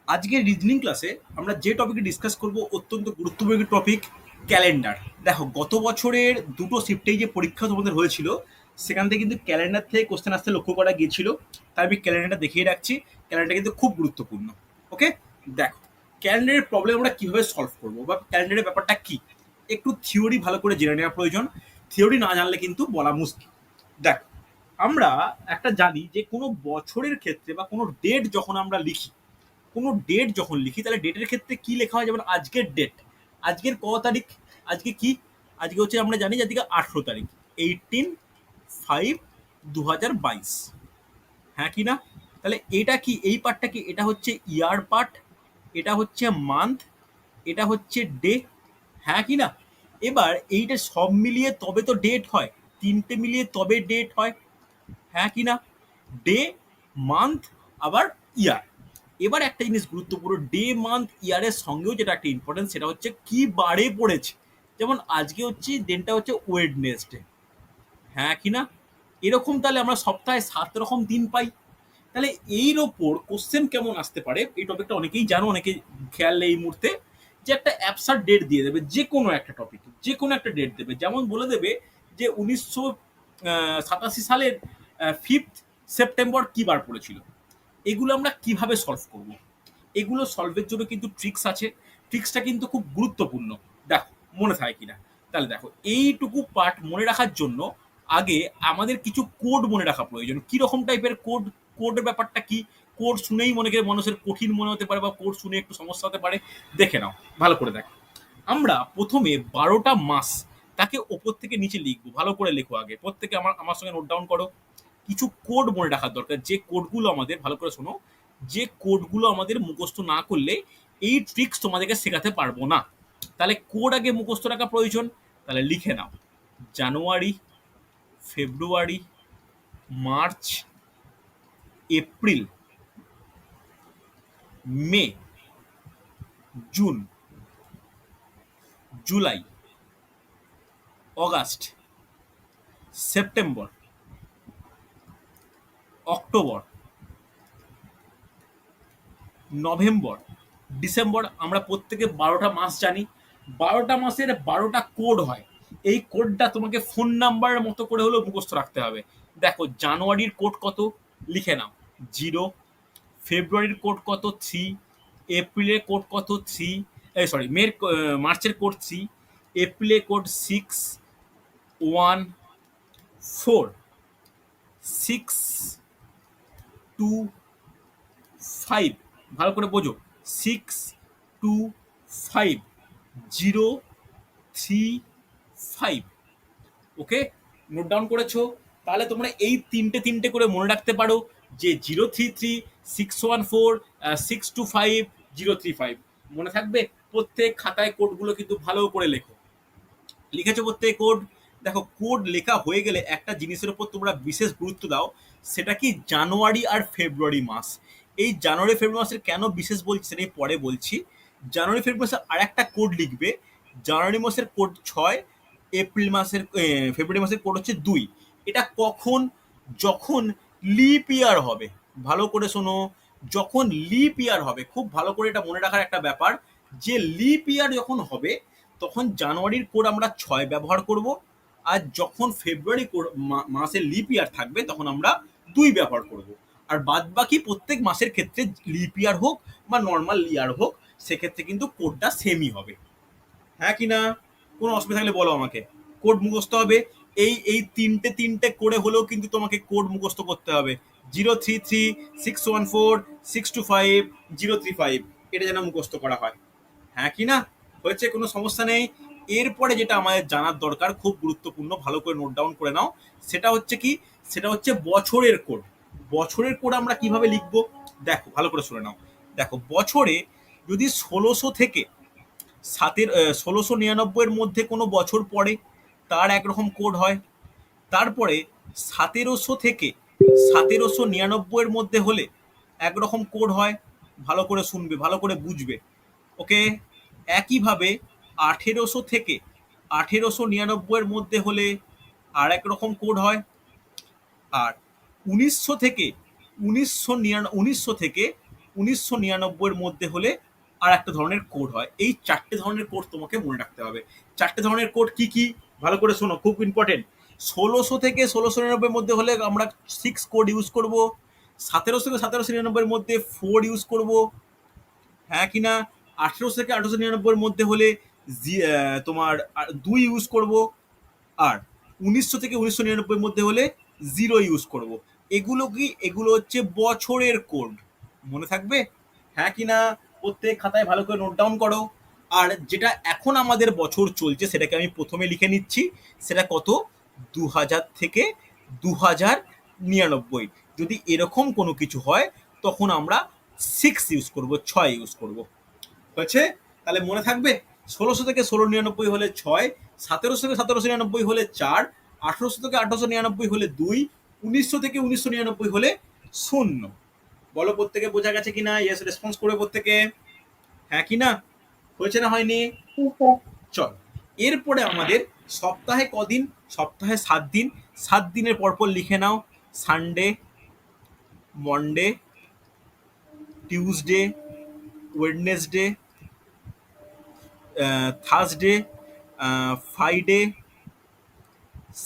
আজকের রিজনিং ক্লাসে আমরা যে টপিকে ডিসকাস করব অত্যন্ত গুরুত্বপূর্ণ টপিক, ক্যালেন্ডার। দেখো, গত বছরের দুটো শিফটেই যে পরীক্ষা তোমাদের হয়েছিল সেখান থেকে কিন্তু ক্যালেন্ডার থেকে কোশ্চেন আসতে লক্ষ্য করা গিয়েছিল। তাই আমি ক্যালেন্ডারটা দেখিয়ে রাখছি। ক্যালেন্ডার কিন্তু খুব গুরুত্বপূর্ণ। ওকে, দেখো ক্যালেন্ডারের প্রবলেম আমরা কীভাবে সলভ করবো বা ক্যালেন্ডারের ব্যাপারটা কী, একটু থিওরি ভালো করে জেনে নেওয়া প্রয়োজন। থিওরি না জানলে কিন্তু বলা মুশকিল। দেখো, আমরা একটা জানি যে কোনো বছরের ক্ষেত্রে বা কোনো ডেট যখন আমরা লিখি, কোনো ডেট যখন লিখি তাহলে ডেটের ক্ষেত্রে কি লেখা হয়, যেমন আজকের ডেট, আজকের ক তারিখ, আজকে কি, আজকে হচ্ছে আমরা জানি যে আজকে 18 তারিখ, 18/5/2022। হ্যাঁ কি না? তাহলে এটা কি, এই পার্টটা কি, এটা হচ্ছে ইয়ার পার্ট, এটা হচ্ছে মান্থ, এটা হচ্ছে ডে। হ্যাঁ কি না? এবার এইটা সব মিলিয়ে তবে তো ডেট হয়, তিনটে মিলিয়ে তবে ডেট হয়। হ্যাঁ কি না? ডে, মান্থ, আবার ইয়ার। এবার একটা জিনিস গুরুত্বপূর্ণ, ডে মান্থ ইয়ারের সঙ্গেও যেটা একটা ইম্পর্টেন্স, সেটা হচ্ছে কি বারে পড়েছে। যেমন আজকে হচ্ছে দিনটা হচ্ছে ওয়েডনেসডে। হ্যাঁ কি না? এরকম তাহলে আমরা সপ্তাহে 7 রকম দিন পাই। তাহলে এর ওপর কোশ্চেন কেমন আসতে পারে, এই টপিকটা অনেকেই জানো, অনেকে খেয়াল নেই এই মুহূর্তে, যে একটা অ্যাবসার্ড ডেট দিয়ে দেবে, যে কোনো একটা টপিক, যে কোনো একটা ডেট দেবে। যেমন বলে দেবে যে 1987 সালের 5 সেপ্টেম্বর কি বার পড়েছিল। এগুলো আমরা কিভাবে সলভ করব, এগুলো সলভের জন্য কিন্তু ট্রিক্স আছে। ট্রিক্সটা কিন্তু খুব গুরুত্বপূর্ণ। দেখো মনে থাকে কিনা। তাহলে দেখো, এইটুকু পার্ট মনে রাখার জন্য আগে আমাদের কিছু কোড মনে রাখা প্রয়োজন। কি রকম টাইপের কোড, কোডের ব্যাপারটা কি, কোড শুনেই মনে করে মানুষের কঠিন মনে হতে পারে বা কোড শুনে একটু সমস্যা হতে পারে। দেখে নাও, ভালো করে দেখো। আমরা প্রথমে 12টা মাস তাকে ওপর থেকে নিচে লিখবো। ভালো করে লেখো, আগে প্রত্যেকে আমার আমার সঙ্গে নোট ডাউন করো। কিছু কোড মনে রাখার দরকার, যে কোডগুলো আমাদের, ভালো করে শোনো, যে কোডগুলো আমাদের মুখস্থ না করলে এই ট্রিক্স তোমাদেরকে শেখাতে পারবো না। তাহলে কোড আগে মুখস্থ রাখা প্রয়োজন। তাহলে লিখে নাও: জানুয়ারি, ফেব্রুয়ারি, মার্চ, এপ্রিল, মে, জুন, জুলাই, অগাস্ট, সেপ্টেম্বর, অক্টোবর, নভেম্বর, ডিসেম্বর। আমরা প্রত্যেকে 12টা মাস জানি। 12টা মাসের 12টা কোড হয়। এই কোডটা তোমাকে ফোন নাম্বারের মতো করে হলেও মুখস্থ রাখতে হবে। দেখো, জানুয়ারির কোড কত, লিখে নাও 0। ফেব্রুয়ারির কোড কত, 3। এপ্রিলের কোড কত, 3। সরি, মার্চের কোড 3। এপ্রিলের কোড 6, 1, 4, 6, 2, 5। ভালো করে বোঝো, 6, 2, 5, 0, 3, 5। ওকে, নোট ডাউন করেছো? তাহলে তোমরা এই তিনটে তিনটে করে মনে রাখতে পারো, যে 033, 614, 625, 035 মনে থাকবে। প্রত্যেক খাতায় কোডগুলো কিন্তু ভালো করে লেখো। লিখেছো প্রত্যেক কোড? দেখো, কোড লেখা হয়ে গেলে একটা জিনিসের উপর তোমরা বিশেষ গুরুত্ব দাও, সেটা কি, জানুয়ারি আর ফেব্রুয়ারি মাস। এই জানুয়ারি ফেব্রুয়ারি মাসের কেন বিশেষ বলছি সেটাই পরে বলছি। জানুয়ারি ফেব্রুয়ারি মাসের আর একটা কোড লিখবে। জানুয়ারি মাসের কোড 6, এপ্রিল মাসের ফেব্রুয়ারি মাসের কোড হচ্ছে 2। এটা কখন, যখন লিপ ইয়ার হবে। ভালো করে শোনো, যখন লিপ ইয়ার হবে, খুব ভালো করে এটা মনে রাখার একটা ব্যাপার, যে লিপ ইয়ার যখন হবে তখন জানুয়ারির কোড আমরা 6 ব্যবহার করব। আর যখন ফেব্রুয়ারি মাসে লিপ ইয়ার থাকবে তখন আমরা 2 ব্যবহার করব। আর বাদ বাকি প্রত্যেক মাসের ক্ষেত্রে, লিপ ইয়ার হোক বা নর্মাল ইয়ার হোক, সেক্ষেত্রে কিন্তু কোডটা সেমই হবে। হ্যাঁ কি না? কোনো অসুবিধা থাকলে বলো আমাকে। কোড মুখস্থ হবে। এই এই তিনটে তিনটে করে হলেও কিন্তু তোমাকে কোড মুখস্থ করতে হবে। 033, 614, 625, 035, এটা যেন মুখস্থ করা হয়। হ্যাঁ কি না? হয়েছে, কোনো সমস্যা নেই। এরপরে যেটা আমাদের জানার দরকার, খুব গুরুত্বপূর্ণ, ভালো করে নোট ডাউন করে নাও, সেটা হচ্ছে কি, সেটা হচ্ছে বছরের কোড। বছরের কোড আমরা কিভাবে লিখবো, দেখো ভালো করে শুনে নাও। দেখো, বছরে যদি 1699-এর মধ্যে কোনো বছর পড়ে, তার একরকম কোড হয়। তারপরে 1700 থেকে 1799-এর মধ্যে হলে একরকম কোড হয়। ভালো করে শুনবে, ভালো করে বুঝবে। ওকে, একইভাবে 1800 থেকে 1899-এর মধ্যে হলে আর এক রকম কোড হয়। আর 1900 থেকে 1900 থেকে 1999 মধ্যে হলে আর একটা ধরনের কোড হয়। এই 4টে ধরনের কোড তোমাকে মনে রাখতে হবে। 4টে ধরনের কোড কি, কি? ভালো করে শোনো, খুব ইম্পোর্টেন্ট। 1600 থেকে 1699 মধ্যে হলে আমরা 6 কোড ইউজ করব। 1700 থেকে 1799 মধ্যে 4 ইউজ করব। হ্যাঁ কি না? 1800 থেকে 1899 মধ্যে হলে তোমার 2 ইউজ করব। আর 1900 থেকে 1999 মধ্যে হলে 0 ইউজ করব। এগুলো কি? এগুলো হচ্ছে বছরের কোড। মনে থাকবে? হ্যাঁ কি না? প্রত্যেক খাতায় ভালো করে নোট ডাউন করো। আর যেটা এখন আমাদের বছর চলছে সেটাকে আমি প্রথমে লিখে নিচ্ছি। সেটা কত? 2000 থেকে 2099। যদি এরকম কোনো কিছু হয় তখন আমরা 6 ইউজ করব, 6 ইউজ করব। হয়েছে? তাহলে মনে থাকবে? 1600 থেকে 1699 হলে 6, 1700 থেকে 1799 হলে 4, 1800 থেকে 1899 হলে 2, 1900 থেকে 1999 হলে 0। বলো প্রত্যেকে বোঝা গেছে কিনা? ইয়েস রেসপন্স করে প্রত্যেকে। হ্যাঁ কি না? হয়েছে না হয়নি? চল, এরপরে আমাদের সপ্তাহে কদিন? সপ্তাহে 7 দিন। 7 দিনের পরপর লিখে নাও। Sunday, Monday, Tuesday, Wednesday, Thursday, Friday,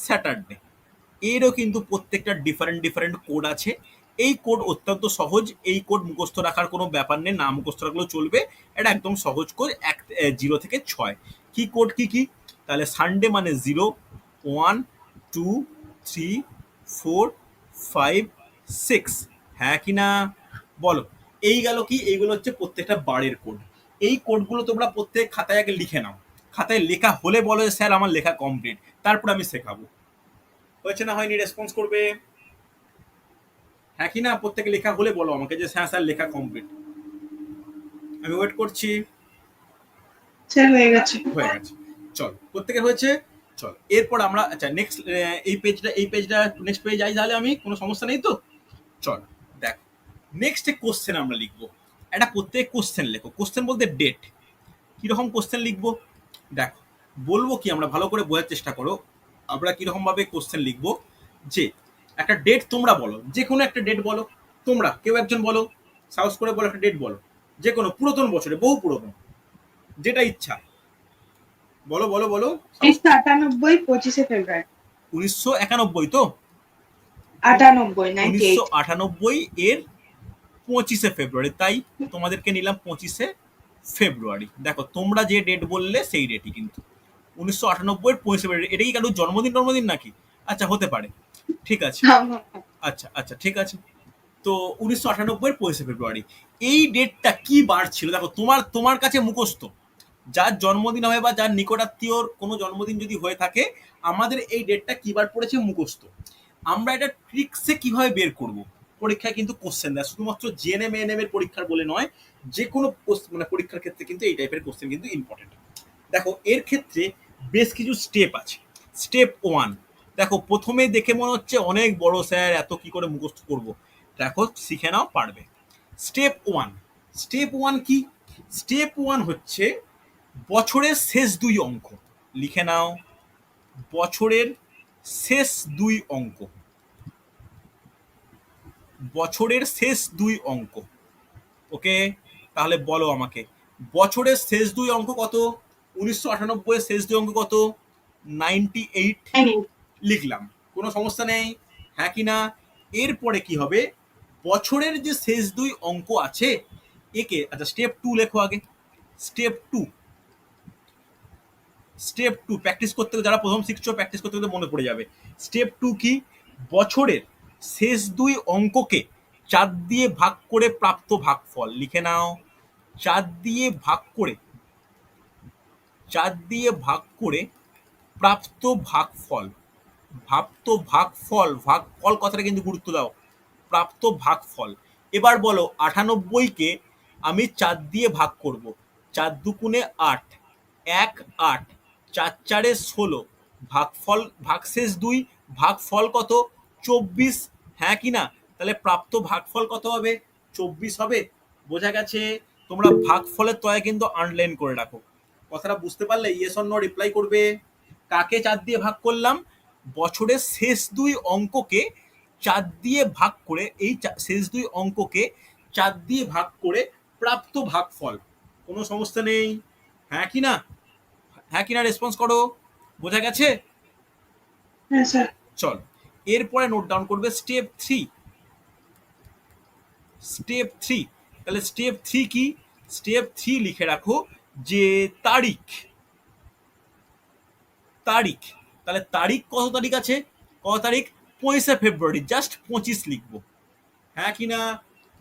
Saturday. এরও কিন্তু প্রত্যেকটা ডিফারেন্ট ডিফারেন্ট কোড আছে। এই কোড অত্যন্ত সহজ। এই কোড মুখস্থ রাখার কোনো ব্যাপার নেই, না মুখস্থ রাখলেও চলবে। এটা একদম সহজ কোড, 0 থেকে 6। কি কোড কি কি? তাহলে সানডে মানে 0, 1, 2, 3, 4, 5, 6। হ্যাঁ কি না? বলো। এই গেল কি? এইগুলো হচ্ছে প্রত্যেকটা বারের কোড। এই কোডগুলো তোমরা প্রত্যেক খাতায় আগে লিখে নাও। খাতায় লেখা হলে বলো যে স্যার আমার লেখা কমপ্লিট, তারপর আমি শেখাবো। হয়েছে না হয়নি? রেসপন্স করবে। হ্যাঁ কি না? প্রত্যেকে লেখা হলে বলো আমাকে যে হ্যাঁ স্যার লেখা কমপ্লিট। আমি ওয়েট করছি। স্যার হয়ে গেছে। হয়ে গেছে। চল, প্রত্যেকের হয়েছে। চল, এরপর আমরা আচ্ছা নেক্সট এই পেজটা নেক্সট পেজ যাই তাহলে। আমি কোনো সমস্যা নেই তো? চল দেখ, নেক্সট কোশ্চেন আমরা লিখবো। একটা প্রত্যেক কোশ্চেন লেখো। কোশ্চেন বলতে ডেট। কিরকম কোশ্চেন লিখবো দেখো, বলবো কি আমরা, ভালো করে বোঝার চেষ্টা করো। আমরা কিরকম ভাবে কোশ্চেন লিখবো, যে একটা ডেট তোমরা বলো, যে কোনো একটা ডেট বলো। তোমরা কেউ একজন বলো, সাহস করে বলো একটা ডেট বলো, যে কোনো পুরাতন বছরে, বহু পুরাতন, যেটা ইচ্ছা বলো বলো বলো। 1998 25শে ফেব্রুয়ারি। 1991 তো? 98 98 1998 এর 25শে ফেব্রুয়ারি, তাই তোমাদেরকে নিলাম 25শে ফেব্রুয়ারি। দেখো তোমরা যে ডেট বললে সেই ডেটই কিন্তু 1998 এর 25শে ফেব্রুয়ারি। এটা কি কারোর জন্মদিন নাকি? আচ্ছা, হতে পারে। ঠিক আছে, আচ্ছা আচ্ছা, ঠিক আছে। তো 1998 এর 25শে ফেব্রুয়ারি। এই ডেটটা কি বার ছিল? দেখো তোমার তোমার কাছে মুখস্থ। যার জন্মদিন হবে বা যার নিকটাত্মীয়র কোনো জন্মদিন যদি হয়ে থাকে, আমাদের এই ডেটটা কি বার পড়েছে মুখস্থ। আমরা এটা ট্রিক্সে কিভাবে বের করব? পরীক্ষায় কিন্তু কোশ্চেন দেয়, শুধুমাত্র জিএনএম এএনএম এর পরীক্ষার বলে নয়, যে কোনো মানে পরীক্ষার ক্ষেত্রে কিন্তু এই টাইপের কোশ্চেন কিন্তু ইম্পর্টেন্ট। দেখো এর ক্ষেত্রে বেশ কিছু স্টেপ আছে। স্টেপ 1, দেখো প্রথমে দেখে মনে হচ্ছে অনেক বড়, স্যার এত কি করে মুখস্থ করব। দেখো শিখে নাও, পারবে। স্টেপ 1, স্টেপ 1 কি? স্টেপ 1 হচ্ছে বছরের শেষ 2 অঙ্ক। লিখে নাও, বছরের শেষ 2 অঙ্ক। বছরের শেষ 2 অঙ্ক। ওকে, তাহলে বলো আমাকে, বছরের শেষ 2 অঙ্ক কত? 1998 এর শেষ 2 অঙ্ক কত? 98 লিখলাম, কোনো সমস্যা নেই। হ্যাঁ কি না? এরপরে কি হবে? বছরের যে শেষ 2 অঙ্ক আছে একে, আচ্ছা স্টেপ 2 লেখো আগে। স্টেপ 2, স্টেপ 2 প্র্যাকটিস করতে, যারা প্রথম শিখছো প্র্যাকটিস করতে করতে মনে পড়ে যাবে। স্টেপ 2 কি? বছরের শেষ 2 অঙ্ককে 4 দিয়ে ভাগ করে প্রাপ্ত ভাগফল। লিখে নাও, 4 দিয়ে ভাগ করে, 4 দিয়ে ভাগ করে প্রাপ্ত ভাগফল। ভাগফল কথাটা কিন্তু গুরুত্ব দাও। প্রাপ্ত ভাগফল। এবার বলো 98 কে আমি 4 দিয়ে ভাগ করব। 4 দুগুণে 8, 1 8, 4 4 16, ভাগফল ভাগশেষ 2, ভাগফল কত? 24। হ্যাঁ কি না? তাহলে প্রাপ্ত ভাগফল কত হবে? 24 হবে। বোঝা গেছে? তোমরা ভাগফলের তলায় কিন্তু আন্ডারলাইন করে রাখো। কথাটা বুঝতে পারলে ইয়েস অর নো রিপ্লাই করবে। কাকে 4 দিয়ে ভাগ করলাম? বছরের শেষ 2 অঙ্ককে 4 দিয়ে ভাগ করে, এই শেষ 2 অঙ্ককে 4 দিয়ে ভাগ করে প্রাপ্ত ভাগফল। কোনো সমস্যা নেই, হ্যাঁ কি না? হ্যাঁ কি না রেসপন্স করো, বোঝা গেছে? হ্যাঁ স্যার। চল এরপরে নোট ডাউন করবে স্টেপ 3। স্টেপ 3, তাহলে স্টেপ 3 কি? স্টেপ 3 লিখে রাখো যে তারিখ। তারিখ, তাহলে তারিখ কত তারিখ আছে? কত তারিখ? 25শে ফেব্রুয়ারি, জাস্ট 25 লিখবো, হ্যাঁ কি না?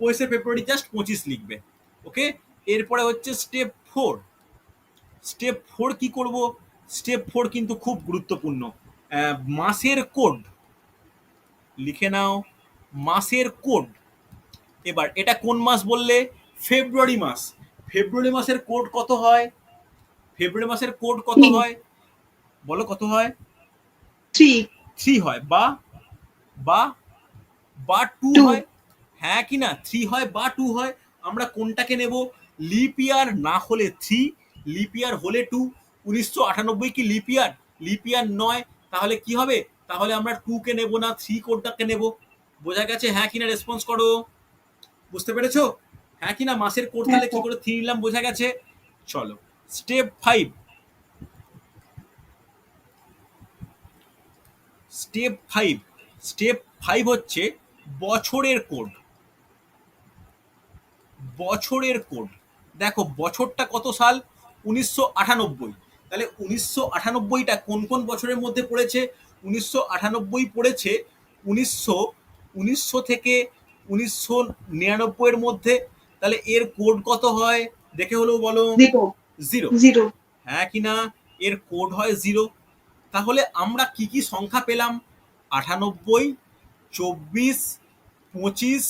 25শে ফেব্রুয়ারি জাস্ট 25 লিখবে। ওকে, এরপরে হচ্ছে স্টেপ 4। স্টেপ 4 কি করব? স্টেপ 4 কিন্তু খুব গুরুত্বপূর্ণ। মাসের কোড লিখে নাও, মাসের কোড। এবার এটা কোন মাস বললে? ফেব্রুয়ারি মাস। ফেব্রুয়ারি মাসের কোড কত হয়? ফেব্রুয়ারি মাসের কোড কত 3 হয়? বলো কত হয়? 3 3 হয়, বা বা বা 2 2 হয়, হ্যাঁ কি না? 3 হয় বা 2 হয়। আমরা কোনটাকে নেব? লিপ ইয়ার না হলে 3, লিপ ইয়ার হলে 2। 1998 কি লিপ ইয়ার? লিপ ইয়ার নয়, তাহলে কি হবে? তাহলে আমরা 2 কে নেব না, 3 কোডটাকে নেব। বোঝা গেছে, হ্যাঁ কিনা রেসপন্স করো, বুঝতে পেরেছো? হ্যাঁ কিনা? মাসের কোড হ্যাঁ তাহলে কি স্যার। করে 3 নিলাম, বোঝা গেছে? চলো স্টেপ 5। স্টেপ 5, স্টেপ 5 হচ্ছে বছরের কোড। বছরের কোড, দেখো বছরটা কত সাল? 1998। তাহলে 1998টা কোন কোন বছরের মধ্যে পড়েছে? 1998 পড়েছে 1900 1900 থেকে 1999 এর মধ্যে। তাহলে এর কোড কত হয় দেখে হলো বলো? 0 জিরো, 0 হ্যাঁ কি না? এর কোড হয় 0। তাহলে আমরা কি কি সংখ্যা পেলাম? 98, 24, 25,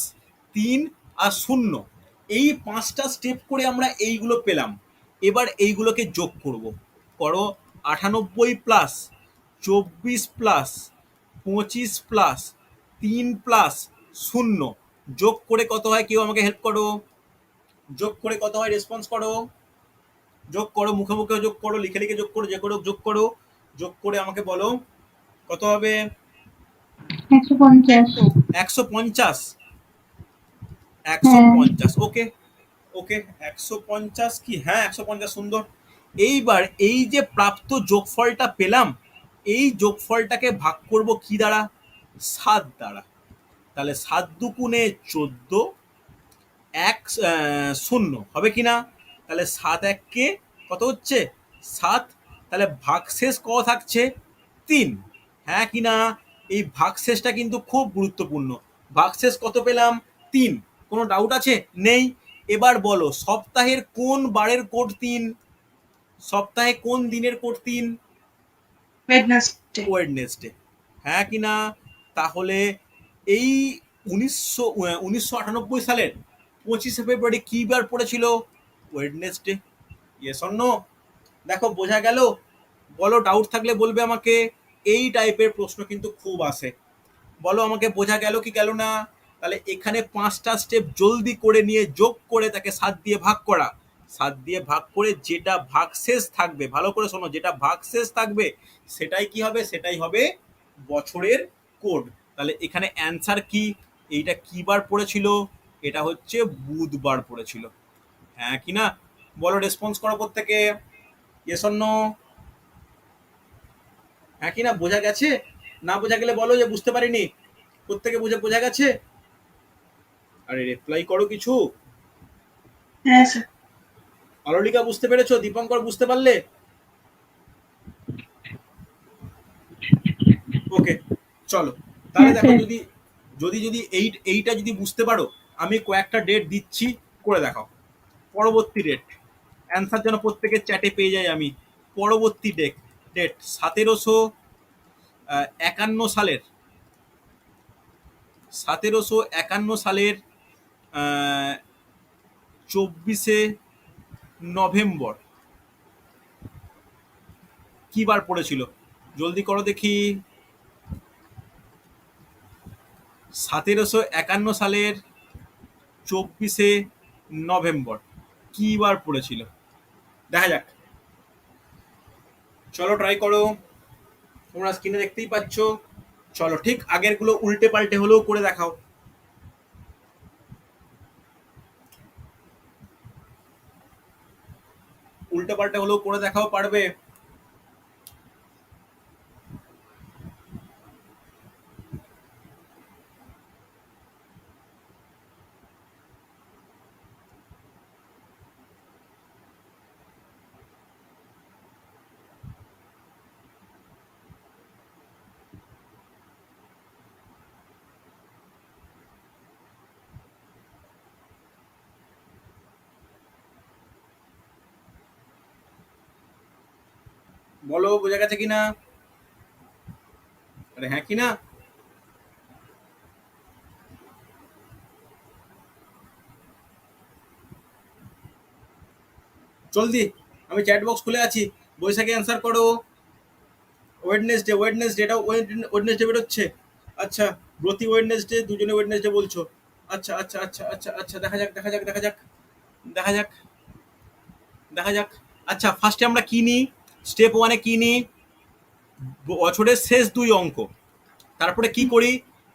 3 আর 0। এই 5টা স্টেপ করে আমরা এইগুলো পেলাম। এবার এইগুলোকে যোগ করব। করো 98 প্লাস 24 প্লাস 25 প্লাস 3 প্লাস 0, যোগ করে কত হয়? কেউ আমাকে হেল্প করো, যোগ করে কত হয় রেসপন্স করো, যোগ করো, মুখে মুখে যোগ করো, লিখে লিখে যোগ করো, যে করো যোগ করো, যোগ করে আমাকে বলো কত হবে? 150। 150, হ্যাঁ। 150। ওকে ওকে, 150 কি? হ্যাঁ 150, সুন্দর। এইবার এই যে প্রাপ্ত যোগফলটা পেলাম, এই যোগফলটাকে ভাগ করব কি দ্বারা? 7 দ্বারা। তাহলে 7 দুগুণে 14, 0 হবে কি না? তাহলে 7 1 কত হচ্ছে? 7। তাহলে ভাগশেষ কত থাকছে? 3, হ্যাঁ কি না? এই ভাগশেষটা কিন্তু খুব গুরুত্বপূর্ণ। ভাগশেষ কত পেলাম? 3। কোনো ডাউট আছে? নেই। এবার বলো সপ্তাহের কোন বারের কোড 3? সপ্তাহে কোন দিনের কোড 3? ওয়েডনেসডে। ওয়েডনেসডে, হ্যাঁ কি না? তাহলে এই 1998 সালের 25শে ফেব্রুয়ারি কি বার পড়েছিল? ওয়েডনেসডে। Yes or no? দেখো বোঝা গেল? বলো, ডাউট থাকলে বলবে আমাকে। এই টাইপের প্রশ্ন কিন্তু খুব আসে। বলো আমাকে বোঝা গেল কি গেল না? তাহলে এখানে 5টা স্টেপ জলদি করে নিয়ে যোগ করে তাকে 7 দিয়ে ভাগ করা। 7 দিয়ে ভাগ করে যেটা ভাগশেষ থাকবে, ভালো করে শোনো, যেটা ভাগশেষ থাকবে সেটাই কি হবে? সেটাই হবে বছরের কোড। তাহলে এখানে অ্যান্সার কি? এইটা কি বার পড়েছিল? এটা হচ্ছে বুধবার পড়েছিল, হ্যাঁ কি না? বলো, রেসপন্স করো প্রত্যেকে, ইয়েস অর নো? হ্যাঁ কি না? বোঝা গেছে? না বোঝা গেলে বলো যে বুঝতে পারিনি। প্রত্যেকে বোঝা গেছে? আরে রিপ্লাই করো কিছু। হ্যাঁ স্যার। আলোলিকা বুঝতে পেরেছো? দীপঙ্কর বুঝতে পারলে? ওকে, চলো তাহলে হ্যাঁ দেখো, স্যার। যদি যদি যদি এইটা যদি বুঝতে পারো, আমি কয়েকটা ডেট দিচ্ছি, করে দেখাও। পরবর্তী ডেট, অ্যান্সার যেন প্রত্যেকের চ্যাটে পেয়ে যাই আমি। পরবর্তী ডেট 1751 সালের, 1751 সালের 24শে নভেম্বর কি বার পড়েছিল? জলদি করো দেখি। 1751 সালের 24শে নভেম্বর কি বার পড়েছিল? দেখা যাক, চলো ট্রাই করো। তোমরা স্ক্রিনে দেখতেই পাচ্ছ। চলো ঠিক আগেরগুলো উল্টে পাল্টে হলেও করে দেখাও। উল্টো পাল্টা হলেও করে দেখাও, পারবে? বলো বোঝা গেছে কিনা? আরে হ্যাঁ কিনা? জলদি, আমি চ্যাট বক্স খুলে আছি, বৈশাখী অ্যান্সার করো। ওয়েডনেসডে, ওয়েডনেসডে, এটা ওয়েডনেসডে বেরোচ্ছে। আচ্ছা, প্রতি ওয়েডনেসডে, দুজনে ওয়েডনেসডে বলছো। আচ্ছা আচ্ছা আচ্ছা আচ্ছা আচ্ছা, দেখা যাক দেখা যাক দেখা যাক দেখা যাক দেখা যাক। আচ্ছা, ফার্স্টে আমরা কি নিই? স্টেপ ওয়ানে কি নিই? বছরের শেষ দুই অঙ্ক। তারপরে কি করি?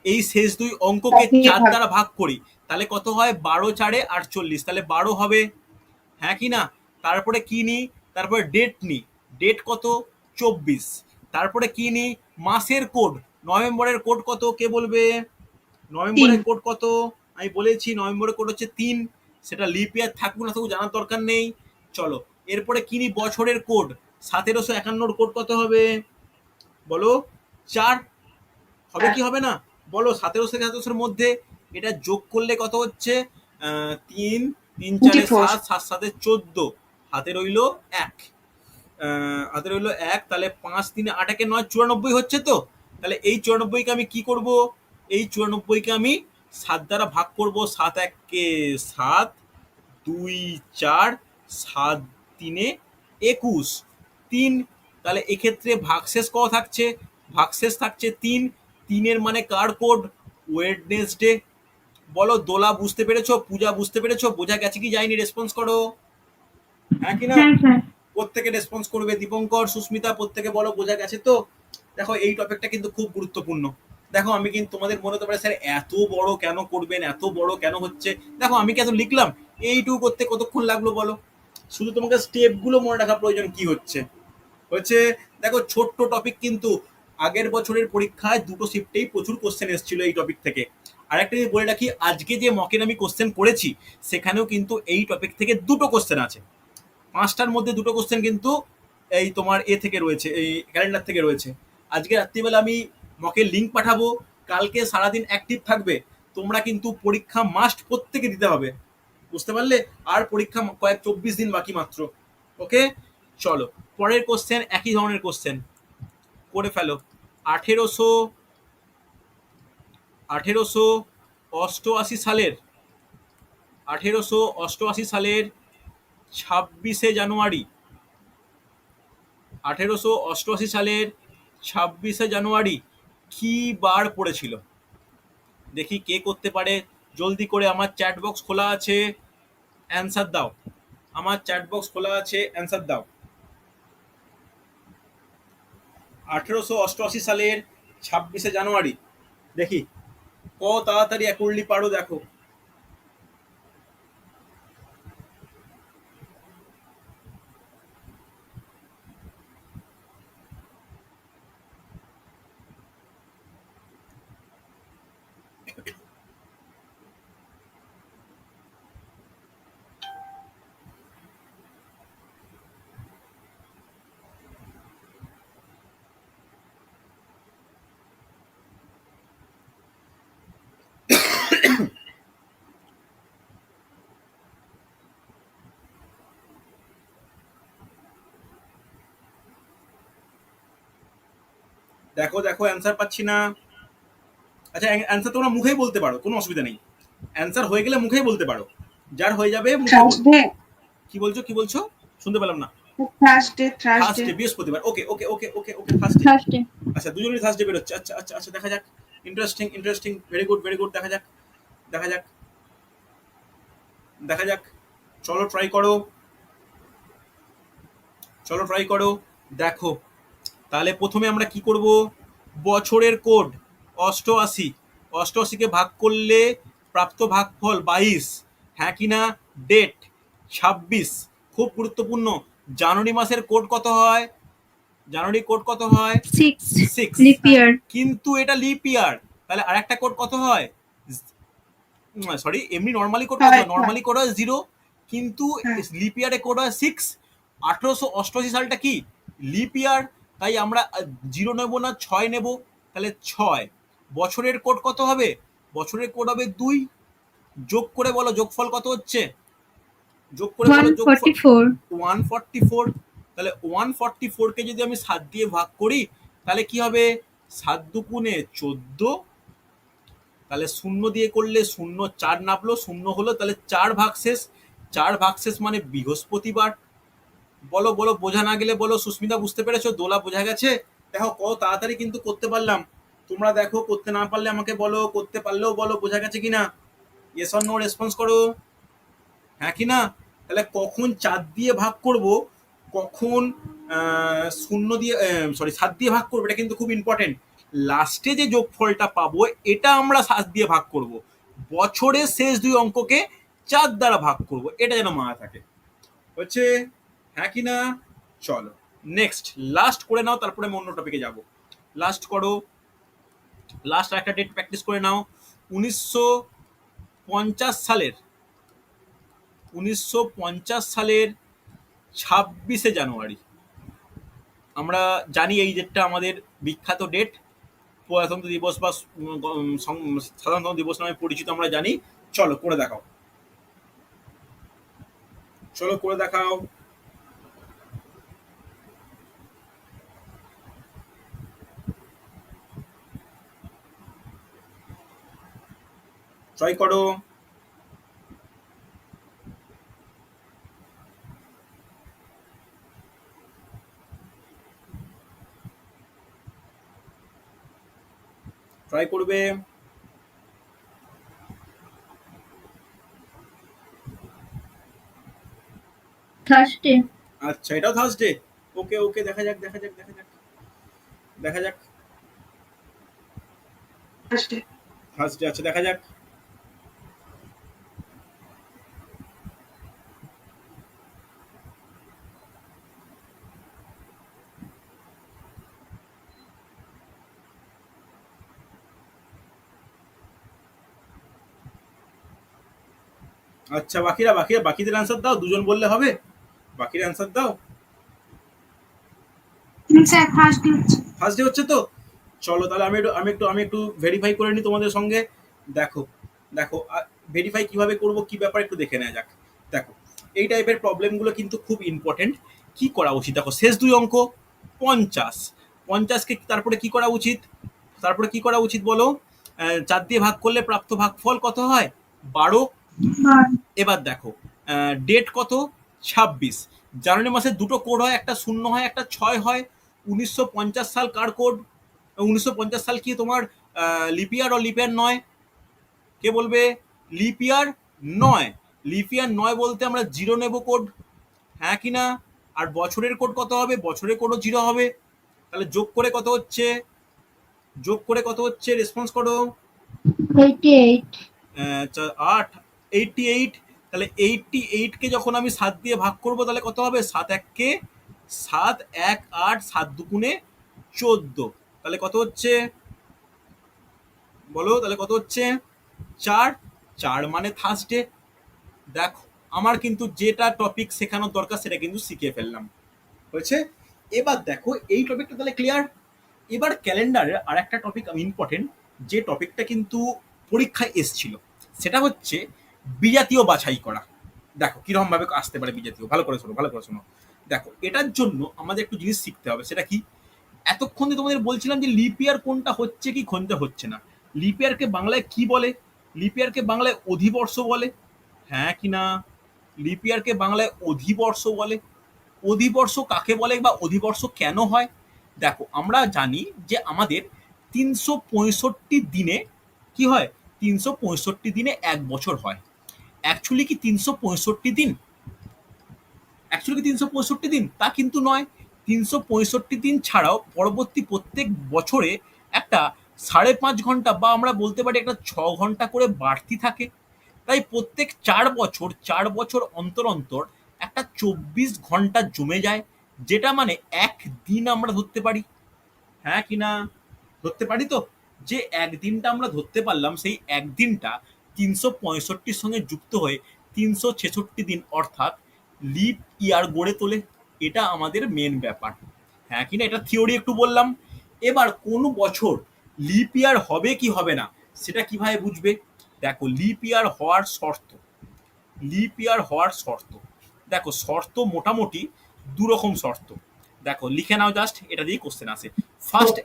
এই শেষ দুই অঙ্ককে তাকে 4 ভাগ। দ্বারা ভাগ করি। তাহলে কত হয়? 12 4 48, তাহলে 12 হবে। হ্যাঁ কি না? তারপরে কি নিই? তারপরে ডেট নিই। ডেট কত? 24। তারপরে কি নিই? মাসের কোড। নভেম্বরের কোড কত? কে বলবে? 3। নভেম্বরের কোড কত? আমি বলেছি নভেম্বরের কোড হচ্ছে 3। সেটা লিপ ইয়ার থাকুক না থাকুক জানার দরকার নেই। চলো, এরপরে কি নিই? বছরের কোড। 1751 কোড কত হবে? বলো। 4 হবে কি হবে না? বলো, 1700 থেকে 1700 মধ্যে এটা যোগ করলে কত হচ্ছে? 3, 3 4 24। 7, 7 7 14, হাতে রইলো 1। হাতে রইলো 1, তাহলে 5 3 8 1 9, 94 হচ্ছে তো। তাহলে এই 94 কে আমি কি করব? এই 94 কে আমি 7 দ্বারা ভাগ করব। 7 1 কে 7, 2 4, 7 3 21, 3। তাহলে এক্ষেত্রে ভাগশেষ কত থাকছে? ভাগশেষ থাকছে 3। 3 মানে কার কোড? ওয়েডনেসডে। বলো, দোলা বুঝতে পেরেছো? পূজা বুঝতে পেরেছো? বোঝা গেছে কি যায়নি? রেসপন্স করো। হ্যাঁ কি না? হ্যাঁ স্যার। প্রত্যেকে রেসপন্স করবে। দীপঙ্কর, সুস্মিতা, প্রত্যেকে বলো বোঝা গেছে তো। দেখো, এই টপিকটা কিন্তু খুব গুরুত্বপূর্ণ। দেখো, আমি কিন্তু তোমাদের মনে হতে পারে স্যার এত বড় কেন করবেন, এত বড় কেন হচ্ছে। দেখো, আমি কেন লিখলাম, এইটুকু করতে কতক্ষণ লাগলো বলো? শুধু তোমাকে স্টেপগুলো মনে রাখা প্রয়োজন কি হচ্ছে হচ্ছে। দেখো, ছোট্ট টপিক কিন্তু আগের বছরের পরীক্ষায় দুটো শিফটেই প্রচুর কোশ্চেন এসেছিল এই টপিক থেকে। আরেকটা যদি বলে রাখি, আজকে যে মকের আমি কোশ্চেন করেছি সেখানেও কিন্তু এই টপিক থেকে দুটো কোশ্চেন আছে। 5টার মধ্যে দুটো কোশ্চেন কিন্তু এই তোমার এ থেকে রয়েছে, এই ক্যালেন্ডার থেকে রয়েছে। আজকে রাত্রিবেলা আমি মকের লিঙ্ক পাঠাবো, কালকে সারাদিন অ্যাক্টিভ থাকবে। তোমরা কিন্তু পরীক্ষা মাস্ট প্রত্যেকে দিতে হবে, বুঝতে পারলে? আর পরীক্ষা কয়েক 24 দিন বাকি মাত্র। ওকে, চলো পরের কোশ্চেন, একই ধরনের কোশ্চেন করে ফেলো। 1888 সালের 1888 সালের 26শে জানুয়ারি, 1888 সালের 26শে জানুয়ারি কি বার পড়েছিল? দেখি কে করতে পারে। জলদি করে, আমার চ্যাট বক্স খোলা আছে, অ্যান্সার দাও। আমার চ্যাট বক্স খোলা আছে, অ্যান্সার দাও। 1888 সালের 26শে জানুয়ারি, দেখি কত তাড়াতাড়ি অ্যাকুরেটলি পারো, দেখো। দেখো দেখো, অ্যান্সার পাচ্ছি না। আচ্ছা, অ্যান্সার তোমরা মুখেই বলতে পারো, কোনো অসুবিধা নেই। অ্যান্সার হয়ে গেলে মুখেই বলতে পারো, যার হয়ে যাবে মুখে বলবে। থার্সডে। কি বলছো কি বলছো? শুনতে পেলাম না। থার্সডে। থার্সডে। থার্সডে, বৃহস্পতিবার। ওকে ওকে ওকে ওকে ওকে, থার্সডে। থার্সডে। আচ্ছা, দুজনেই থার্সডে বেরোচ্ছে। আচ্ছা আচ্ছা আচ্ছা, দেখা যাক। Interesting interesting, very good very good, দেখা যাক দেখা যাক দেখা যাক। চলো ট্রাই করো, চলো ট্রাই করো, দেখো। তাহলে প্রথমে আমরা কি করব? বছরের কোড 88, 88কে ভাগ করলে প্রাপ্ত ভাগফল 22। হ্যাঁ কি না? ডেট 26, খুব গুরুত্বপূর্ণ। জানুয়ারি মাসের কোড কত হয়? জানুয়ারি কোড কত হয়? 6 6। লিপ ইয়ার কিন্তু এটা লিপ ইয়ার, তাহলে আরেকটা কোড কত হয়? সরি, এমনি নর্মালি কোড কত হয়? নর্মালি কোড হয় 0, কিন্তু লিপ ইয়ারে কোড হয় 6। 1888 সালটা কি লিপ ইয়ার, তাই আমরা 0 নেব না, 6 নেব, তাহলে 6। বছরের কোড কত হবে? বছরের কোড হবে 2। যোগ করে বলো যোগফল কত হচ্ছে? যোগ করে বলো যোগফল 144 144। তাহলে 144 কে যদি আমি 7 দিয়ে ভাগ করি তাহলে কি হবে? 7 দুগুণে 14, তাহলে 0 দিয়ে করলে 0 4 নামলো, 0 হলো, তাহলে 4 ভাগ শেষ। 4 ভাগ শেষ মানে বৃহস্পতিবার। বলো বলো, বোঝা না গেলে বলো। সুস্মিতা বুঝতে পেরেছো? দোলা বোঝা গেছে? দেখো কত তাড়াতাড়ি কিন্তু করতে পারলাম। তোমরা দেখো, করতে না পারলে আমাকে বলো, করতে পারলেও বলো বোঝা গেছে কিনা। ইয়েস অর নো রেসপন্স করো, হ্যাঁ কি না? তাহলে কখন 4 দিয়ে ভাগ করব, কখন 0 দিয়ে, সরি 7 দিয়ে ভাগ করবো, এটা কিন্তু খুব ইম্পর্টেন্ট। লাস্টে যে যোগফলটা পাবো এটা আমরা 7 দিয়ে ভাগ করব, বছরের শেষ 2 অঙ্ককে 4 দ্বারা ভাগ করব, এটা যেন মাথায় থাকে। হচ্ছে, হ্যাঁ কি না? চলো নেক্সট লাস্ট করে নাও, তারপরে আমি অন্য টপিকে যাব। লাস্ট করো, লাস্ট একটা ডেট প্র্যাকটিস করে নাও। 1950 সালের 26শে জানুয়ারি, আমরা জানি এই ডেটটা আমাদের বিখ্যাত ডেট, প্রজাতন্ত্র দিবস বা সাধারণতন্ত্র দিবস নামে পরিচিত, আমরা জানি। চলো করে দেখাও, চলো করে দেখাও। ট্রাই করো। ট্রাই করবে। থার্সডে আচ্ছা, এটাও থার্সডে। ওকে ওকে, দেখা যাক দেখা যাক দেখা যাক দেখা যাক। থার্সডে থার্সডে, আচ্ছা দেখা যাক। আচ্ছা, বাকিরা বাকিরা বাকিদের অ্যান্সার দাও, দুজন বললে হবে? বাকির অ্যান্সার দাও। স্যার থার্সডে হচ্ছে। ফার্স্ট ডে হচ্ছে তো? চলো তাহলে আমি একটু ভেরিফাই করে নিই তোমাদের সঙ্গে। দেখো দেখো, ভেরিফাই কিভাবে করব, কি ব্যাপার একটু দেখে নেওয়া যাক। দেখো, এই টাইপের প্রবলেমগুলো কিন্তু খুব ইম্পর্টেন্ট। কি করা উচিত? দেখো, শেষ 2 অঙ্ক 50, 50কে তারপরে কি করা উচিত? তারপরে কি করা উচিত বলো? 4 দিয়ে ভাগ করলে প্রাপ্ত ভাগফল কত হয়? 12। এবার দেখো, ডেট কত? 26। জানুয়ারি মাসে 2টো কোড হয়, একটা 0 হয়, একটা 6 হয়। 1950 সাল কার কোড? 1950 সাল কি তোমার লিপ ইয়ার ও লিপ ইয়ার নয়? কে বলবে? লিপ ইয়ার নয়। লিপ ইয়ার নয় বলতে আমরা 0 নেব কোড, হ্যাঁ কি না? আর বছরের কোড কত হবে? বছরের কোডও 0 হবে। তাহলে যোগ করে কত হচ্ছে? যোগ করে কত হচ্ছে? রেসপন্স করো। 88 8, 88। তাহলে 88 কে যখন আমি 7 দিয়ে ভাগ করব তাহলে কত হবে? 7 1 কে 7 1 8, 7 দুগুণে 14, তাহলে কত হচ্ছে বলো? তাহলে কত হচ্ছে? 4। 4 মানে থার্সডে। দেখো, আমার কিন্তু যেটা টপিক শেখানোর দরকার সেটা কিন্তু শিখে ফেললাম, হয়েছে। এবার দেখো, এই টপিকটা তাহলে ক্লিয়ার। এবার ক্যালেন্ডারের আর একটা টপিক ইম্পর্টেন্ট, যে টপিকটা কিন্তু পরীক্ষায় এসছিল, সেটা হচ্ছে বিজাতীয় বাছাই করা। দেখো কিরকম ভাবে আসতে পারে বিজাতীয়, ভালো করে শোনো ভালো করে শোনো। দেখো, এটার জন্য আমাদের একটু জিনিস শিখতে হবে, সেটা কি? এতক্ষণ তোমাদের বলছিলাম যে লিপ ইয়ার কোনটা হচ্ছে কি কোনটা হচ্ছে না। লিপ ইয়ারকে বাংলায় কি বলে? লিপ ইয়ারকে বাংলায় অধিবর্ষ বলে, হ্যাঁ কি না? লিপ ইয়ারকে বাংলায় অধিবর্ষ বলে। অধিবর্ষ কাকে বলে বা অধিবর্ষ কেন হয়? দেখো, আমরা জানি যে আমাদের 365 দিনে কি হয়? 365 দিনে 1 বছর হয়। অ্যাকচুয়ালি কি 365 দিন? অ্যাকচুয়ালি কি 365 দিন? তা কিন্তু নয়। 365 দিন ছাড়াও পরবর্তী প্রত্যেক বছরে একটা 5.5 ঘন্টা বা আমরা বলতে পারি একটা 6 ঘন্টা করে বাড়তি থাকে। তাই প্রত্যেক 4 বছর অন্তর অন্তর একটা 24 ঘন্টা জমে যায়, যেটা মানে একদিন আমরা ধরতে পারি, হ্যাঁ কি না? ধরতে পারি তো? যে একদিনটা আমরা ধরতে পারলাম, সেই একদিনটা 365 সঙ্গে যুক্ত হয়ে 366 দিন অর্থাৎ লিপ ইয়ার গড়ে তোলে। এটা আমাদের মেন ব্যাপার, হ্যাঁ কি না? এটা থিওরি একটু বললাম। এবার কোন বছর লিপ ইয়ার হবে কি হবে না সেটা কিভাবে বুঝবে? দেখো, লিপ ইয়ার হওয়ার শর্ত, লিপ ইয়ার হওয়ার শর্ত, দেখো শর্ত মোটামুটি দু রকম শর্ত। দেখো লিখে নাও, জাস্ট এটা দিয়ে কোশ্চেন আসে। ফার্স্ট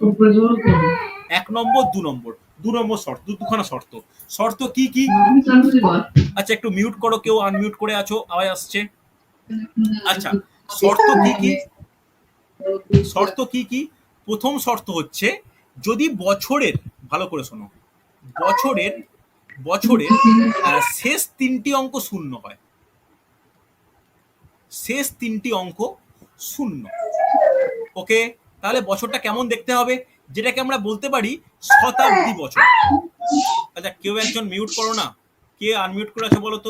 1 নম্বর, 2 নম্বর, 2 নম্বর শর্ত, দুখানা শর্ত। শর্ত কি কি? আচ্ছা একটু মিউট করো, কেউ আনমিউট করে আছো, আওয়াজ আসছে। আচ্ছা, শর্ত কি কি? শর্ত কি কি? প্রথম শর্ত হচ্ছে যদি বছরের, ভালো করে শোনো, বছরের বছরের শেষ 3টি অঙ্ক শূন্য হয়, শেষ 3টি অঙ্ক শূন্য। ওকে, তাহলে বছরটা কেমন দেখতে হবে? যেটাকে আমরা বলতে পারি শতাব্দী বছর। আচ্ছা কেউ একজন মিউট করো না, কে আনমিউট করে আছে বলো তো,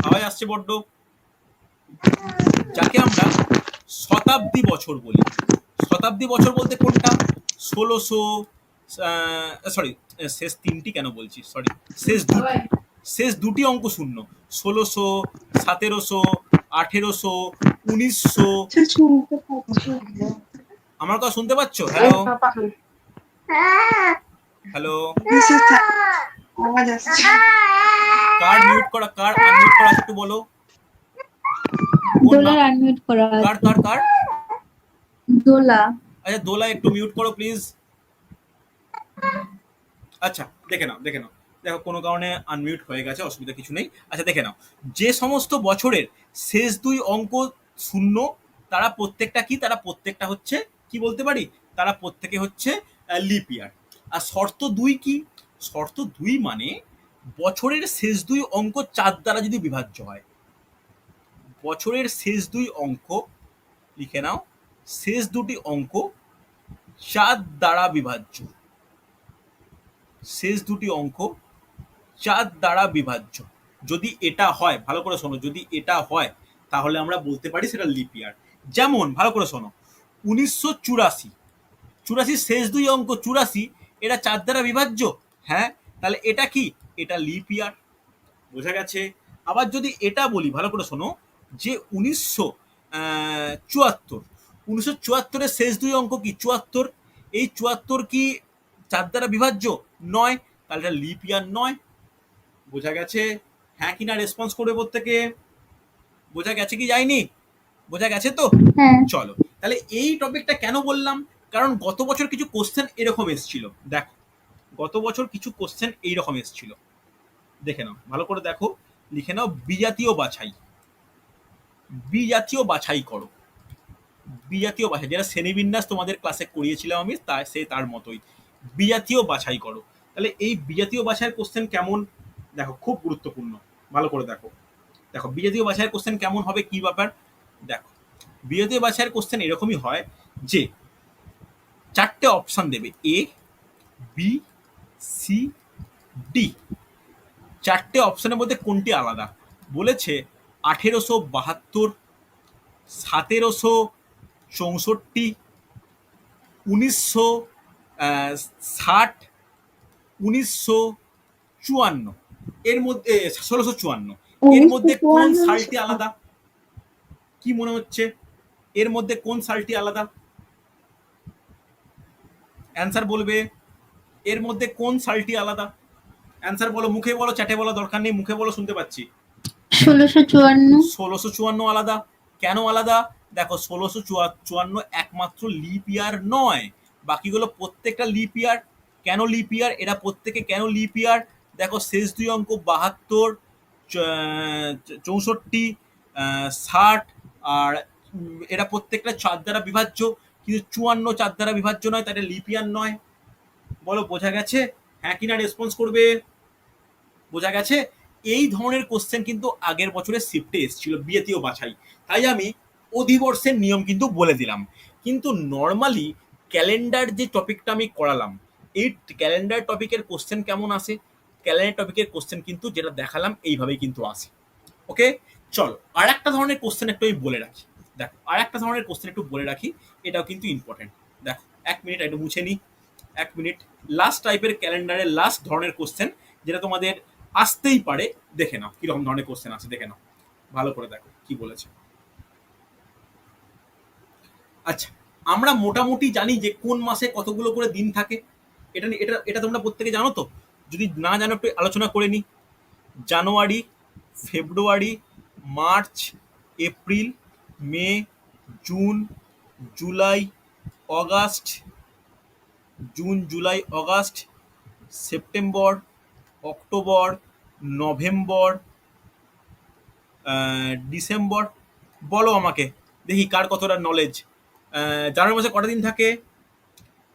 আওয়াজ আসছে বড্ড। যাকে আমরা শতাব্দী বছর বলি। শতাব্দী বছর বলতে কোনটা? 1600, সরি শেষ 3টি কেন বলছি, সরি শেষ দুটি অঙ্ক শূন্য, 1600, 1700, 1800, 1900। আমার কথা শুনতে পাচ্ছ? হ্যালো হ্যালো, আওয়াজ আসছে। কার মিউট করা, কার আনমিউট করা একটু বলো। দোলার আনমিউট করা আছে। কার কার কার? দোলা। আচ্ছা দোলা একটু মিউট করো প্লিজ। আচ্ছা দেখে নাও, দেখে নাও, দেখো কোনো কারণে আনমিউট হয়ে গেছে, অসুবিধা কিছু নেই। আচ্ছা দেখে নাও, যে সমস্ত বছরের শেষ 2 অঙ্ক শূন্য, তারা প্রত্যেকটা কি? তারা প্রত্যেকটা হচ্ছে কি বলতে পারি? তারা প্রত্যেকে হচ্ছে লিপ ইয়ার। আর শর্ত 2 কি? শর্ত 2 মানে বছরের শেষ 2 অঙ্ক 4 দ্বারা যদি বিভাজ্য হয়। বছরের শেষ 2 অঙ্ক, লিখে নাও, শেষ 2টি অঙ্ক 4 দ্বারা বিভাজ্য, শেষ 2টি অঙ্ক 4 দ্বারা বিভাজ্য। যদি এটা হয়, ভালো করে শোনো, যদি এটা হয় তাহলে আমরা বলতে পারি সেটা লিপ ইয়ার। যেমন ভালো করে শোনো, 1984, 84 শেষ 2 অঙ্ক 84, এটা 4 দ্বারা বিভাজ্য, হ্যাঁ, তাহলে এটা কি? এটা লিপ ইয়ার। বোঝা গেছে? আবার যদি এটা বলি, ভালো করে শোনো, যে 1974, 1974 শেষ 2 অঙ্ক কি? 74, এই 74 কি 4 দ্বারা বিভাজ্য? নয়, তাহলে এটা লিপ ইয়ার নয়। বোঝা গেছে? হ্যাঁ কি না রেসপন্স করবে প্রত্যেকে? বোঝা গেছে কি যায়নি? বোঝা গেছে তো? হ্যাঁ। চলো, তাহলে এই টপিকটা কেন বললাম? কারণ গত বছর কিছু কোশ্চেন এরকম এসেছিল। দেখো গত বছর কিছু কোশ্চেন এইরকম এসেছিল, দেখে নাও, ভালো করে দেখো, লিখে নাও বিজাতীয় বাছাই, বিজাতীয় বাছাই করো, বিজাতীয় বাছাই, যেটা শ্রেণীবিন্যাস তোমাদের ক্লাসে করিয়েছিলাম আমি, তার মতোই বিজাতীয় বাছাই করো। তাহলে এই বিজাতীয় বাছাইয়ের কোশ্চেন কেমন? দেখো খুব গুরুত্বপূর্ণ, ভালো করে দেখো। দেখো বিজাতীয় বাছাইয়ের কোশ্চেন কেমন হবে, কি ব্যাপার? দেখো বিজাতীয় বাছাইয়ের কোশ্চেন এরকমই হয় যে 4টে অপশন দেবে, এ বি সি ডি। 4টে অপশনের মধ্যে কোনটি আলাদা? বলেছে 1872, 1764, 1960, 1954, এর মধ্যে 1654, এর মধ্যে কোন সালটি আলাদা? কি মনে হচ্ছে এর মধ্যে কোন সালটি আলাদা? অ্যান্সার বলবে, এর মধ্যে কোন সালটি আলাদা? অ্যান্সার বলো, মুখে বলো, চ্যাটে বলো, দরকার নেই, মুখে বলো, শুনতে পাচ্ছি। 1654। 1654 আলাদা। কেন আলাদা? দেখো 1654 একমাত্র লিপ ইয়ার নয়, বাকিগুলো প্রত্যেকটা লিপ ইয়ার। কেন লিপ ইয়ার? এরা প্রত্যেকে কেন লিপ ইয়ার? দেখো শেষ 2 অঙ্ক 72, 64, 60, আর এরা প্রত্যেকটা 4 দ্বারা বিভাজ্য, কিন্তু 54 4 দ্বারা বিভাজ্য নয়, তাহলে লিপ ইয়ার নয়। বলো বোঝা গেছে? হ্যাঁ কিনা রেসপন্স করবে। বোঝা গেছে? এই ধরনের কোশ্চেন কিন্তু আগের বছরের শিফটে এসেছিল, বিজাতীয় বাছাই। তাই আমি অধিবর্ষের নিয়ম কিন্তু বলে দিলাম। কিন্তু নর্মালি ক্যালেন্ডার যে টপিকটা আমি করালাম, এই ক্যালেন্ডার টপিকের কোশ্চেন কেমন আসে? ক্যালেন্ডার টপিকের কোশ্চেন কিন্তু যেটা দেখালাম এইভাবেই কিন্তু আসে। ওকে, চলো আর একটা ধরনের কোশ্চেন একটু আমি বলে রাখি। দেখো আর একটা ধরনের কোশ্চেন একটু বলে রাখি, এটাও কিন্তু ইম্পর্টেন্ট। দেখো 1 মিনিট একটু মুছে নিই। 1 মিনিট। লাস্ট টাইপের ক্যালেন্ডারের লাস্ট ধরনের কোশ্চেন যেটা তোমাদের আসতেই পারে, দেখে নাও কিরকম ধরনের কোশ্চেন আছে, দেখে নাও ভালো করে, দেখো কি বলেছে। আচ্ছা, আমরা মোটামুটি জানি যে কোন মাসে কতগুলো করে দিন থাকে, এটা এটা এটা তোমরা প্রত্যেকে জানো তো? যদি না জানো একটু আলোচনা করে নিই। জানুয়ারি, ফেব্রুয়ারি, মার্চ, এপ্রিল, মে, জুন, জুলাই, অগাস্ট, জুন, জুলাই, অগাস্ট, সেপ্টেম্বর, অক্টোবর, নভেম্বর, ডিসেম্বর। বলো আমাকে, দেখি কার কতটা নলেজ। জানুয়ারি মাসে কটা দিন থাকে?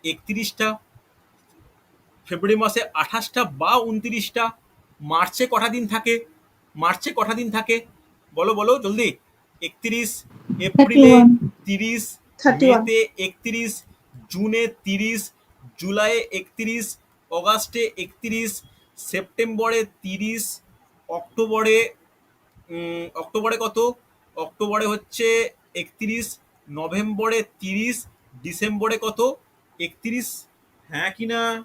31টা। ফেব্রুয়ারি মাসে 28টা বা 29টা। মার্চে কটা দিন থাকে? মার্চে কটা দিন থাকে বলো বলো জলদি। 31, এপ্রিলে 31, 30, 31, মেতে 31, জুনে 30, জুলাইয়ে 31, অগাস্টে 31, সেপ্টেম্বরে 30, অক্টোবরে অক্টোবরে কত? অক্টোবরে হচ্ছে 31, নভেম্বরে 30, ডিসেম্বরে কত? 31। হ্যাঁ কি না?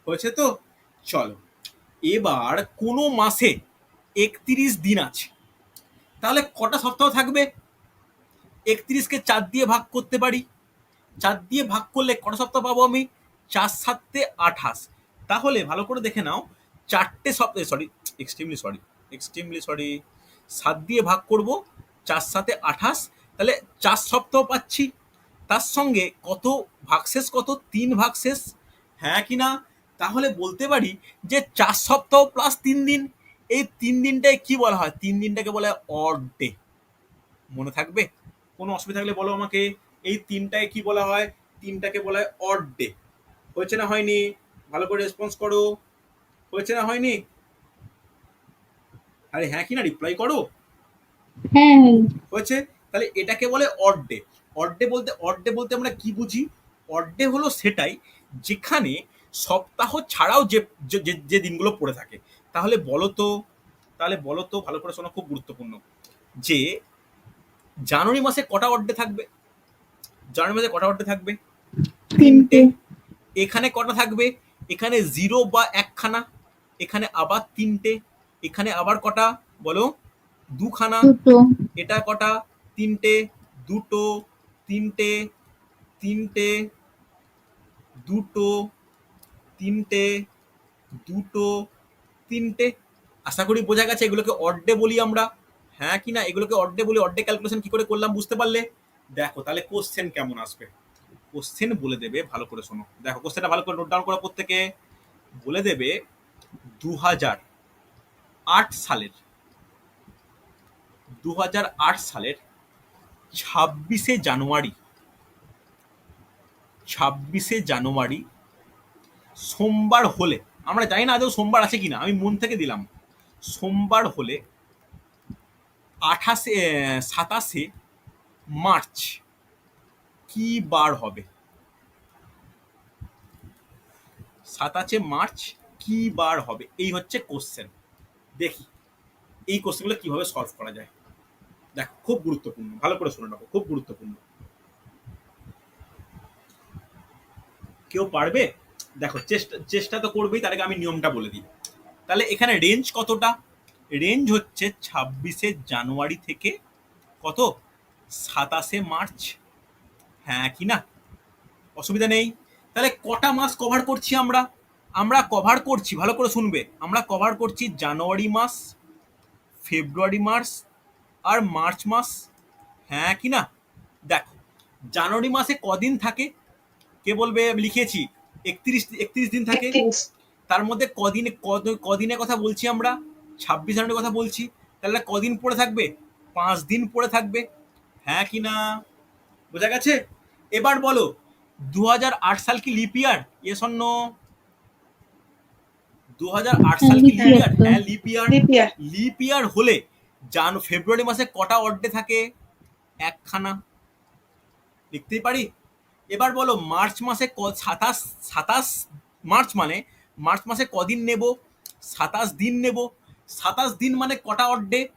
হয়েছে তো? চলো এবার কোনো মাসে 31 দিন আছে, তাহলে কটা সপ্তাহ থাকবে? 31কে 4 দিয়ে ভাগ করতে পারি। 4 দিয়ে ভাগ করলে কটা সপ্তাহ পাবো আমি? 4 7 28। তাহলে ভালো করে দেখে নাও, 4টে সপ্তাহ, এক্সট্রিমলি সরি, 7 দিয়ে ভাগ করব, 4 7 28, তাহলে 4 সপ্তাহ পাচ্ছি। তার সঙ্গে কত ভাগশেষ? কত? 3 ভাগশেষ। হ্যাঁ কি না? তাহলে বলতে পারি যে 4 সপ্তাহ প্লাস 3 দিন, এই 3 দিনটায় কি বলা হয়? 3 দিনটাকে বলা হয় অড ডে। মনে থাকবে? কোনো অসুবিধা থাকলে বলো আমাকে। এই তিনটায় কি বলা হয়? তিনটাকে বলা হয় অড ডে। হয়েছে না হয়নি? ভালো করে রেসপন্স করো। হয়েছে না হয়নি? আরে হ্যাঁ কি না রিপ্লাই করো। হ্যাঁ, হয়েছে? তাহলে এটাকে বলে অড ডে। অড ডে বলতে আমরা কি বুঝি? অড ডে হলো সেটাই যেখানে সপ্তাহ ছাড়াও যে যে যে- যে দিনগুলো পড়ে থাকে। তাহলে বলো তো, ভালো করে শোনা, খুব গুরুত্বপূর্ণ, যে জানুয়ারি মাসে কটা অড ডে থাকবে? জানুয়ারি মাসে কটা অড ডে থাকবে? 3টে। 3টে, এখানে কটা থাকবে? এখানে 0 বা একখানা। এখানে আবার 3টে। এখানে আবার কটা বলো? 2খানা। 2টো, এটা কটা? 3টে। 2টো, 3টে, 3টে, 2টো, 3টে, 2টো, 3টে। আশা করি বোঝা গেছে এগুলোকে অড ডে বলি আমরা। হ্যাঁ কি না? এগুলোকে অড ডে বলি। অড ডে ক্যালকুলেশন কি করে করলাম বুঝতে পারলে? দেখো তাহলে কোশ্চেন কেমন আসবে। কোশ্চেন বলে দেবে, ভালো করে শোনো, দেখো কোশ্চেনটা ভালো করে নোট ডাউন করা প্রত্যেকে। বলে দেবে 2008 সালের 26শে জানুয়ারি, 26শে জানুয়ারি সোমবার হলে, আমরা জানি না আদৌ সোমবার আছে কিনা, আমি মন থেকে দিলাম, সোমবার হলে 27শে মার্চ কি বার হবে? 27শে মার্চ কি বার হবে? এই হচ্ছে কোশ্চেন। দেখি এই কোশ্চেনগুলো কিভাবে সলভ করা যায়। দেখো খুব গুরুত্বপূর্ণ, ভালো করে শুনে রাখো, খুব গুরুত্বপূর্ণ। কেউ পারবে? দেখো চেষ্টা তো করবেই, তার আগে আমি নিয়মটা বলে দিই। তাহলে এখানে রেঞ্জ কতটা? রেঞ্জ হচ্ছে 26শে জানুয়ারি থেকে কত? 27শে মার্চ। হ্যাঁ কি না? অসুবিধা নেই। তাহলে কটা মাস কভার করছি আমরা? আমরা কভার করছি, ভালো করে শুনবে, আমরা কভার করছি জানুয়ারি মাস, ফেব্রুয়ারি মাস আর মার্চ মাস। হ্যাঁ কি না? দেখো জানুয়ারি মাসে কদিন থাকে? কে বলবে? আমি লিখেছি 31 দিন থাকে। 31, তার মধ্যে কদিনের কথা বলছি আমরা? 26 জানুয়ারির কথা বলছি। তাহলে কদিন পড়ে থাকবে? 5 দিন পড়ে থাকবে। হ্যাঁ কি না? বোঝা গেছে? এবার বলো 2008 সাল কি leap year? Yes or no? 2008 হ্যাঁ, সাল কি লিপ লিপ ইয়ার ইয়ার? তো। হ্যাঁ লিপ ইয়ার। leap year, লিপ ইয়ার হলে ফেব্রুয়ারি মাসে কটা অড ডে থাকে? একখানা। লিখতেই পারি। এবার বলো মার্চ মাসে 27 মার্চ মানে মার্চ মাসে কদিন নেব? 27 দিন নেব। 27 দিন মানে কটা অড ডে?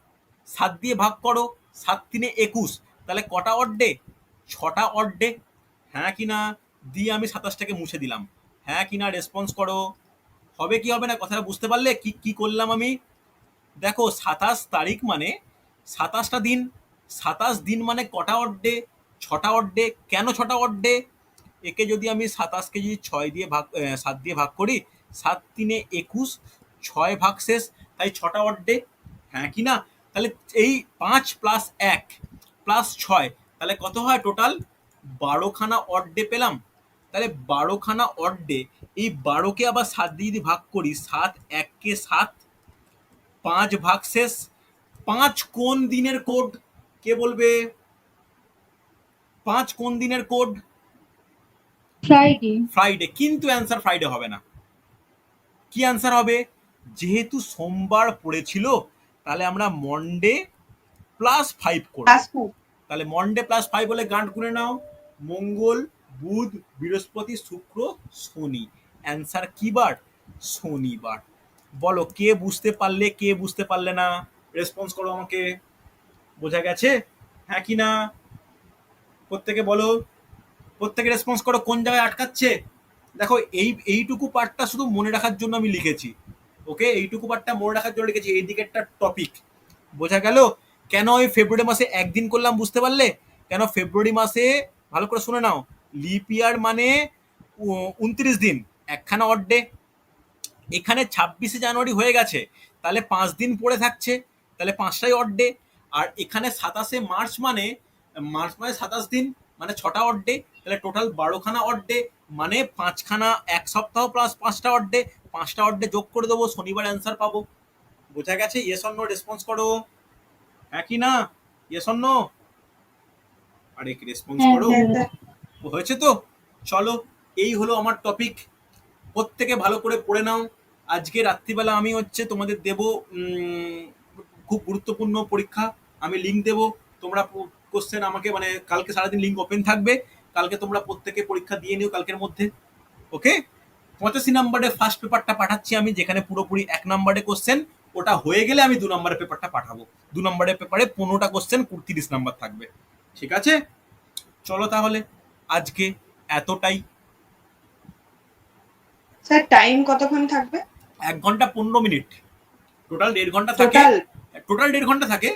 7 দিয়ে ভাগ করো, 7 3 21, তাহলে কটা অড ডে? 6টা অড ডে, হ্যাঁ কি না? দিয়ে আমি 27টাকে মুছে দিলাম, হ্যাঁ কি না? রেসপন্স করো। হবে কি হবে না কথাটা বুঝতে পারলে কি কি করলাম আমি? দেখো 27 তারিখ মানে 27টা দিন, 27 দিন মানে কটা অড ডে? 6টা অড ডে। কেন 6টা অড ডে? একে যদি আমি 27কে যদি 6 দিয়ে ভাগ 7 দিয়ে ভাগ করি, 7 3 21, 6 ভাগ শেষ, তাই 6টা অড ডে, হ্যাঁ কি না? তাহলে এই 5 প্লাস 1 প্লাস 6, তাহলে কত হয় টোটাল? 12খানা অড ডে পেলাম। তাহলে 12খানা অড ডে, এই 12কে আবার 7 দিয়ে যদি ভাগ করি, 7 1 7, 5 ভাগ শেষ। 5 কোন দিনের কোড? কে বলবে? 5 কোন দিনের কোড? ফ্রাইডে। ফ্রাইডে। কিন্তু অ্যান্সার ফ্রাইডে হবে না। কি অ্যান্সার হবে? যেহেতু সোমবার পড়েছিল, তাহলে আমরা মন্ডে প্লাস 5 করব। তাহলে মন্ডে প্লাস 5 বলে গাঁট গুনে নাও, মঙ্গল বুধ বৃহস্পতি শুক্র শনি। অ্যান্সার কি বার? শনিবার। বলো কে বুঝতে পারলে, কে বুঝতে পারলে না? রেসপন্স করো আমাকে। বোঝা গেছে হ্যাঁ কি না? প্রত্যেকে বলো, প্রত্যেকে রেসপন্স করো কোন জায়গায় আটকাচ্ছে। দেখো এইটুকু পার্টটা শুধু মনে রাখার জন্য আমি লিখেছি, ওকে? এইটুকু পার্টটা মনে রাখার জন্য লিখেছি, এই দিকেরটা টপিক। বোঝা গেল কেন ওই ফেব্রুয়ারি মাসে একদিন করলাম? বুঝতে পারলে কেন ফেব্রুয়ারি মাসে? ভালো করে শুনে নাও, লিপ ইয়ার মানে 29 দিন, একখানা অড ডে। এখানে 26শে জানুয়ারি হয়ে গেছে, তাহলে 5 দিন পড়ে থাকছে, তাহলে 5টাই অড ডে। আর এখানে 27শে মার্চ মানে 27 দিন, মানে 6টা অড ডে, তাহলে টোটাল 12খানা অড ডে, মানে 5খানা এক সপ্তাহ প্লাস 5টা অড ডে। 5টা অড ডে যোগ করে দেবো, শনিবার অ্যান্সার পাবো। বোঝা গেছে? ইয়েস অর নো রেসপন্স করো, হ্যাঁ কি না? Yes or no? আরে কি রেসপন্স হ্যাঁ করো। স্যার। হয়েছে তো? চলো, এই হলো আমার টপিক। প্রত্যেকে ভালো করে পড়ে নাও। আজকে রাত্রিবেলা আমি হচ্ছে তোমাদের দেব খুব গুরুত্বপূর্ণ পরীক্ষা, আমি লিঙ্ক দেব। তোমরা কোশ্চেন আমাকে, মানে কালকে সারাদিন লিঙ্ক ওপেন থাকবে, কালকে তোমরা প্রত্যেকে পরীক্ষা দিয়ে নিও কালকের মধ্যে, ওকে? 85 নম্বরে ফার্স্ট পেপারটা পাঠাচ্ছি আমি, যেখানে পুরোপুরি 1 নম্বরে কোশ্চেন। ওটা হয়ে গেলে আমি 2 নম্বরের পেপারটা পাঠাবো। 2 নম্বরের পেপারে 15টা কোশ্চেন, 30 নাম্বার থাকবে। ঠিক আছে? চলো তাহলে আজকে এতটাই। স্যার টাইম কতক্ষণ থাকবে? 1 ঘন্টা 15 মিনিট। টোটাল 1.5 ঘন্টা থাকে। টোটাল টোটাল 1.5 ঘন্টা থাকে,